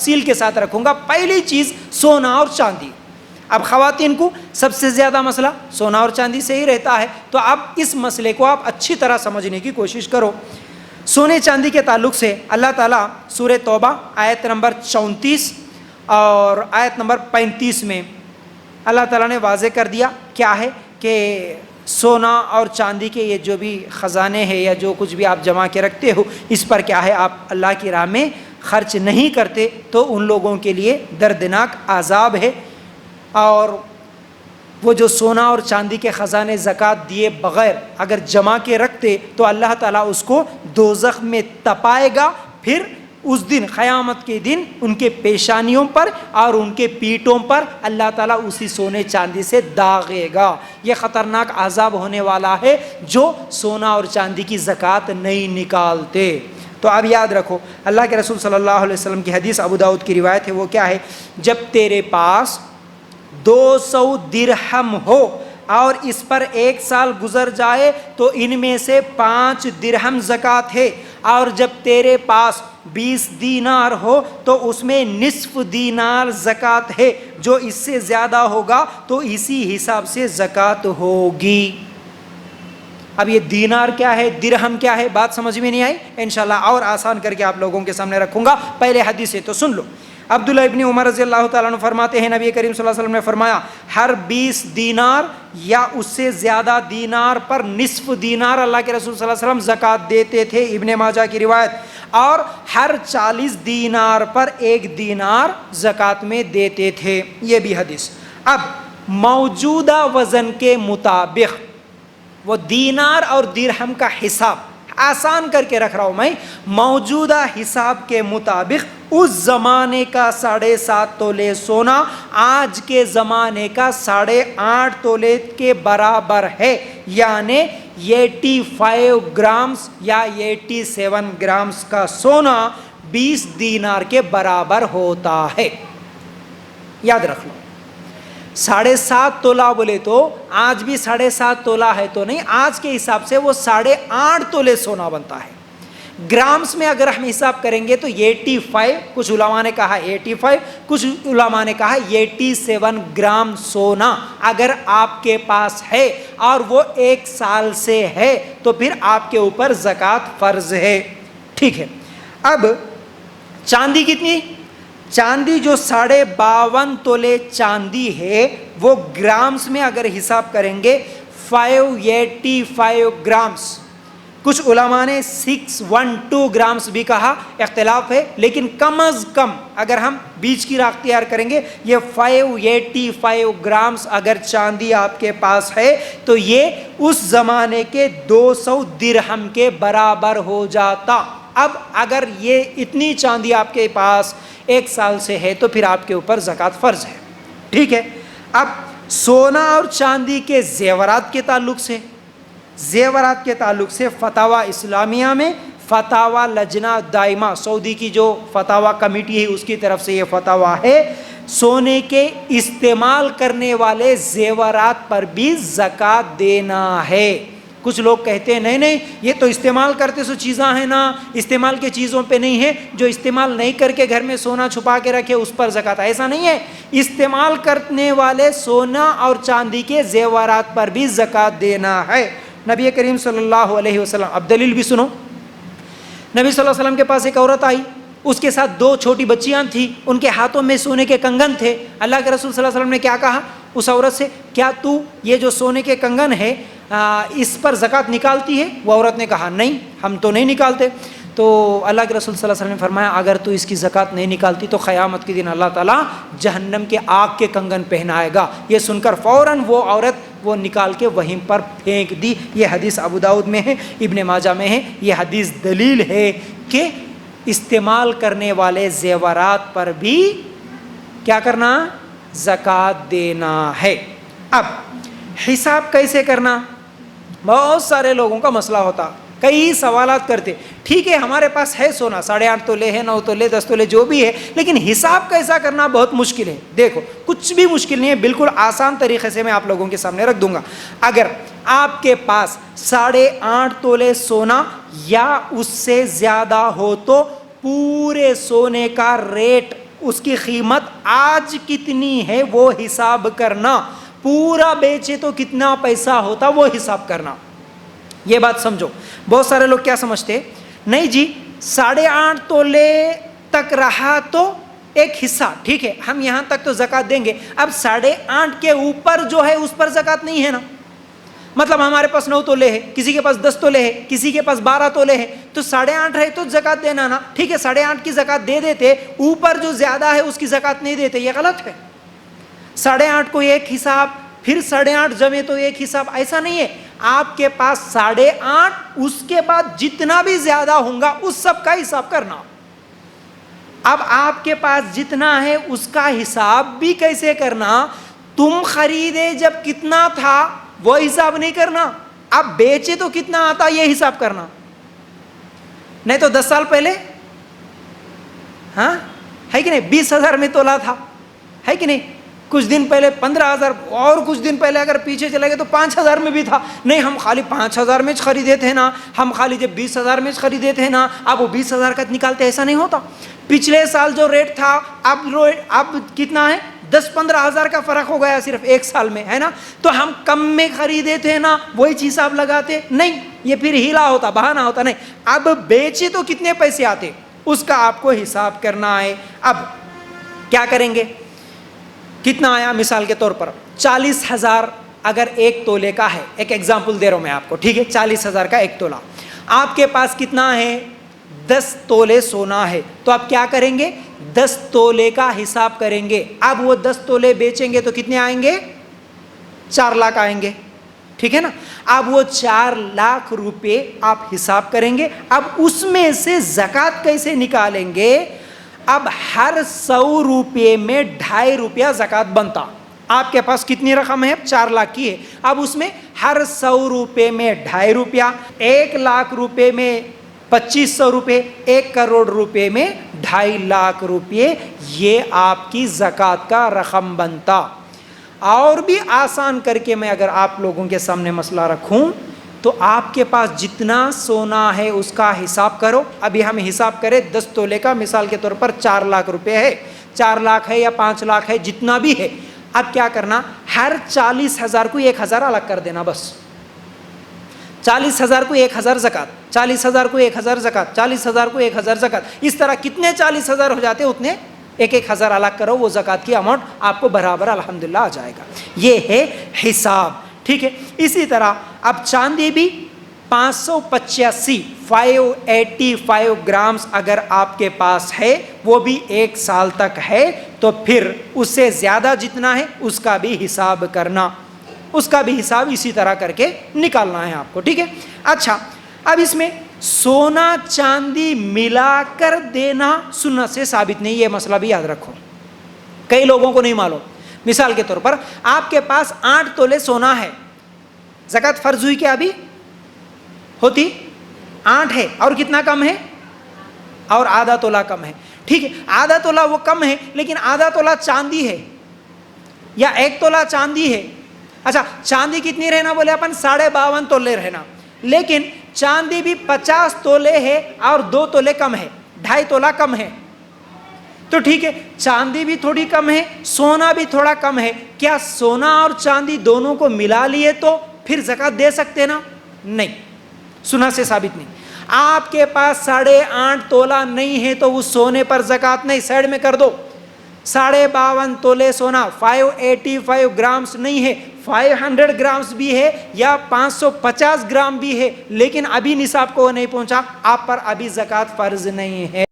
تفصیل کے ساتھ رکھوں گا۔ پہلی چیز سونا اور چاندی۔ اب خواتین کو سب سے زیادہ مسئلہ سونا اور چاندی سے ہی رہتا ہے، تو اب اس مسئلے کو آپ اچھی طرح سمجھنے کی کوشش کرو۔ سونے چاندی کے تعلق سے اللہ تعالیٰ سورہ توبہ آیت نمبر 34 اور آیت نمبر 35 میں اللہ تعالیٰ نے واضح کر دیا کیا ہے کہ سونا اور چاندی کے یہ جو بھی خزانے ہیں یا جو کچھ بھی آپ جمع کے رکھتے ہو، اس پر کیا ہے آپ اللہ کی راہ میں خرچ نہیں کرتے تو ان لوگوں کے لیے دردناک عذاب ہے۔ اور وہ جو سونا اور چاندی کے خزانے زکوٰۃ دیے بغیر اگر جمع کے رکھتے تو اللہ تعالیٰ اس کو دوزخ میں تپائے گا، پھر اس دن قیامت کے دن ان کے پیشانیوں پر اور ان کے پیٹھوں پر اللہ تعالیٰ اسی سونے چاندی سے داغے گا۔ یہ خطرناک عذاب ہونے والا ہے جو سونا اور چاندی کی زکوٰۃ نہیں نکالتے۔ تو اب یاد رکھو، اللہ کے رسول صلی اللہ علیہ وسلم کی حدیث ابو داؤد کی روایت ہے، وہ کیا ہے؟ جب تیرے پاس 200 درہم ہو اور اس پر 1 سال گزر جائے تو ان میں سے 5 درہم زکوٰۃ ہے، اور جب تیرے پاس 20 دینار ہو تو اس میں نصف دینار زکوٰۃ ہے، جو اس سے زیادہ ہوگا تو اسی حساب سے زکوٰۃ ہوگی۔ اب یہ دینار کیا ہے، درہم کیا ہے، بات سمجھ میں نہیں آئی؟ انشاءاللہ اور آسان کر کے آپ لوگوں کے سامنے رکھوں گا۔ پہلے حدیث ہے تو سن لو۔ عبداللہ ابن عمر رضی اللہ تعالیٰ عنہ فرماتے ہیں، نبی کریم صلی اللہ علیہ وسلم نے فرمایا، ہر 20 دینار یا اس سے زیادہ دینار پر نصف دینار اللہ کے رسول صلی اللہ علیہ وسلم زکوٰۃ دیتے تھے، ابن ماجہ کی روایت، اور ہر 40 دینار پر 1 دینار زکوٰۃ میں دیتے تھے۔ یہ بھی حدیث۔ اب موجودہ وزن کے مطابق وہ دینار اور درہم کا حساب آسان کر کے رکھ رہا ہوں میں، موجودہ حساب کے مطابق اس زمانے کا 7.5 تولے سونا آج کے زمانے کا 8.5 تولے کے برابر ہے، یعنی 85 گرامز یا 87 گرامز کا سونا 20 دینار کے برابر ہوتا ہے۔ یاد رکھ لو، 7.5 تولہ بولے تو آج بھی 7.5 تولہ ہے تو نہیں، آج کے حساب سے وہ 8.5 تولے سونا بنتا ہے۔ گرامز میں اگر ہم حساب کریں گے تو 85، کچھ علماء نے کہا 85، کچھ علماء نے کہا 87 گرام سونا اگر آپ کے پاس ہے اور وہ 1 سال سے ہے تو پھر آپ کے اوپر زکوٰۃ فرض ہے۔ ٹھیک ہے، اب چاندی کتنی؟ چاندی جو 52.5 تولے چاندی ہے وہ گرامز میں اگر حساب کریں گے 585 گرامز، کچھ علماء نے 612 گرامز بھی کہا، اختلاف ہے، لیکن کم از کم اگر ہم بیچ کی راہ اختیار کریں گے یہ 585 گرامز اگر چاندی آپ کے پاس ہے تو یہ اس زمانے کے 200 درہم کے برابر ہو جاتا۔ اب اگر یہ اتنی چاندی آپ کے پاس 1 سال سے ہے تو پھر آپ کے اوپر زکوٰۃ فرض ہے۔ ٹھیک ہے، اب سونا اور چاندی کے زیورات کے تعلق سے فتاوی اسلامیہ میں فتاوی لجنہ دائمہ سعودی کی جو فتاوی کمیٹی ہے اس کی طرف سے یہ فتاوی ہے، سونے کے استعمال کرنے والے زیورات پر بھی زکوٰۃ دینا ہے۔ کچھ لوگ کہتے ہیں نہیں یہ تو استعمال کرتے سو چیزاں ہیں نا، استعمال کے چیزوں پہ نہیں ہے، جو استعمال نہیں کر کے گھر میں سونا چھپا کے رکھے اس پر زکوٰۃ۔ ایسا نہیں ہے، استعمال کرنے والے سونا اور چاندی کے زیورات پر بھی زکوٰۃ دینا ہے۔ نبی کریم صلی اللہ علیہ وسلم، اب دلیل بھی سنو، نبی صلی اللہ علیہ وسلم کے پاس ایک عورت آئی، اس کے ساتھ 2 چھوٹی بچیاں تھیں، ان کے ہاتھوں میں سونے کے کنگن تھے۔ اللہ کے رسول صلی اللہ علیہ وسلم نے کیا کہا اس عورت سے، کیا تو یہ جو سونے کے کنگن ہے اس پر زکوٰۃ نکالتی ہے؟ وہ عورت نے کہا نہیں، ہم تو نہیں نکالتے۔ تو اللہ کے رسول صلی اللہ علیہ وسلم نے فرمایا اگر تو اس کی زکوٰۃ نہیں نکالتی تو قیامت کے دن اللہ تعالیٰ جہنم کے آگ کے کنگن پہنائے گا۔ یہ سن کر فوراً وہ عورت وہ نکال کے وہیں پر پھینک دی۔ یہ حدیث ابو داؤد میں ہے، ابن ماجہ میں ہے۔ یہ حدیث دلیل ہے کہ استعمال کرنے والے زیورات پر بھی کیا کرنا؟ زکوٰۃ دینا ہے۔ اب حساب کیسے کرنا؟ بہت سارے لوگوں کا مسئلہ ہوتا، کئی سوالات کرتے۔ ٹھیک ہے، ہمارے پاس ہے سونا 8.5 تولے ہے، 9 تولے، 10 تولے جو بھی ہے، لیکن حساب کیسا کرنا بہت مشکل ہے۔ دیکھو کچھ بھی مشکل نہیں ہے، بالکل آسان طریقے سے میں آپ لوگوں کے سامنے رکھ دوں گا۔ اگر آپ کے پاس 8.5 تولے سونا یا اس سے زیادہ ہو تو پورے سونے کا ریٹ اس کی قیمت آج کتنی ہے وہ حساب کرنا، پورا بیچے تو کتنا پیسہ ہوتا وہ حساب کرنا. یہ بات سمجھو. بہت سارے لوگ کیا سمجھتے، نہیں جی 8.5 تولے تک رہا تو ایک حصہ ٹھیک ہے، ہم یہاں تک تو زکوٰۃ دیں گے، اب 8.5 کے اوپر جو ہے اس پر زکوٰۃ نہیں ہے نا. مطلب ہمارے پاس 9 تولے ہے، کسی کے پاس 10 تولے ہے، کسی کے پاس 12 تولے ہے، تو 8.5 ہے تو زکوٰۃ دینا نا. ٹھیک ہے 8.5 کی زکوٰۃ دے دیتے، اوپر جو زیادہ ہے اس کی زکوٰۃ نہیں دیتے، یہ غلط ہے. 8.5 کو ایک حساب، پھر 8.5 جمے تو ایک حساب، ایسا نہیں ہے. آپ کے پاس 8.5 اس کے بعد جتنا بھی زیادہ ہوگا اس سب کا حساب کرنا. اب آپ کے پاس جتنا ہے اس کا حساب بھی کیسے کرنا، تم خریدے جب کتنا تھا وہ حساب نہیں کرنا، اب بیچے تو کتنا آتا یہ حساب کرنا. نہیں تو 10 سال پہلے ہاں ہے کہ نہیں 20,000 میں تولا تھا، ہے کہ نہیں، کچھ دن پہلے 15,000، اور کچھ دن پہلے اگر پیچھے چلے گئے تو 5,000 میں بھی تھا. نہیں ہم خالی 5,000 میں خریدے تھے نا، ہم خالی جب 20,000 میں خریدے تھے نا، اب وہ 20,000 کا نکالتے، ایسا نہیں ہوتا. پچھلے سال جو ریٹ تھا اب کتنا ہے، 10-15,000 کا فرق ہو گیا صرف ایک سال میں، ہے نا. تو ہم کم میں خریدے تھے نا وہی حساب لگاتے نہیں، یہ پھر ہیلا ہوتا، بہانہ ہوتا. نہیں اب بیچے تو کتنے پیسے آتے اس کا آپ کو حساب کرنا ہے. اب کیا کریں گے، کتنا آیا، مثال کے طور پر 40,000 اگر ایک تولے کا ہے، ایک ایگزامپل دے رہا ہوں میں آپ کو، ٹھیک ہے 40,000 کا ایک تولہ. آپ کے پاس کتنا ہے، 10 تولے سونا ہے، تو آپ کیا کریں گے، 10 تولے کا حساب کریں گے. اب وہ 10 تولے بیچیں گے تو کتنے آئیں گے، 4 لاکھ آئیں گے، ٹھیک ہے نا. اب وہ 4 لاکھ روپے آپ حساب کریں گے. اب اس میں سے زکوٰۃ کیسے نکالیں گے، اب ہر 100 روپے میں 2.5 روپیہ زکوٰۃ بنتا. آپ کے پاس کتنی رقم ہے، 4 لاکھ کی ہے، اب اس میں ہر 100 روپے میں 2.5 روپیہ، 1 لاکھ روپے میں 2,500 روپے، 1 کروڑ روپے میں 2.5 لاکھ روپے، یہ آپ کی زکوٰۃ کا رقم بنتا. اور بھی آسان کر کے میں اگر آپ لوگوں کے سامنے مسئلہ رکھوں تو آپ کے پاس جتنا سونا ہے اس کا حساب کرو. ابھی ہم حساب کریں 10 تولے کا، مثال کے طور پر 4 لاکھ روپے ہے، 4 لاکھ ہے یا 5 لاکھ ہے، جتنا بھی ہے. اب کیا کرنا، ہر 40,000 کو 1,000 الگ کر دینا، بس 40,000 کو 1,000 زکوٰۃ، 40,000 کو 1,000 زکوٰۃ، 40,000 کو 1,000 زکوٰۃ. اس طرح کتنے 40,000 ہو جاتے اتنے 1,000 الگ کرو، وہ زکوٰۃ کی اماؤنٹ آپ کو برابر الحمدللہ آ جائے گا. یہ ہے حساب، ٹھیک ہے. اسی طرح اب چاندی بھی 585 گرامز اگر آپ کے پاس ہے، وہ بھی 1 سال تک ہے، تو پھر اس سے زیادہ جتنا ہے اس کا بھی حساب کرنا، اس کا بھی حساب اسی طرح کر کے نکالنا ہے آپ کو، ٹھیک ہے. اچھا اب اس میں سونا چاندی ملا کر دینا سنت سے ثابت نہیں، یہ مسئلہ بھی یاد رکھو، کئی لوگوں کو نہیں معلوم. مثال کے طور پر آپ کے پاس 8 تولے سونا ہے، زکوٰۃ فرض ہوئی کیا ابھی ہوتی 8 ہے، اور کتنا کم ہے، اور آدھا تولہ کم ہے، ٹھیک ہے. آدھا تولہ وہ کم ہے، لیکن آدھا تولہ چاندی ہے یا 1 تولہ چاندی ہے. اچھا چاندی کتنی رہنا بولے اپن 52.5 تولے رہنا، لیکن چاندی بھی 50 تولے ہے اور 2 تولے کم ہے، 2.5 تولہ کم ہے. تو ٹھیک ہے چاندی بھی تھوڑی کم ہے، سونا بھی تھوڑا کم ہے، کیا سونا اور چاندی دونوں کو ملا لیے تو پھر زکوٰۃ دے سکتے نا؟ نہیں، سنت سے ثابت نہیں. آپ کے پاس 8.5 تولہ نہیں ہے تو اس سونے پر زکوٰۃ نہیں، سائڈ میں کر دو. 52.5 تولے سونا 585 گرامز نہیں ہے، 500 گرامز بھی ہے یا 550 گرام بھی ہے، لیکن ابھی نصاب کو نہیں پہنچا، آپ پر ابھی زکوٰۃ فرض نہیں ہے.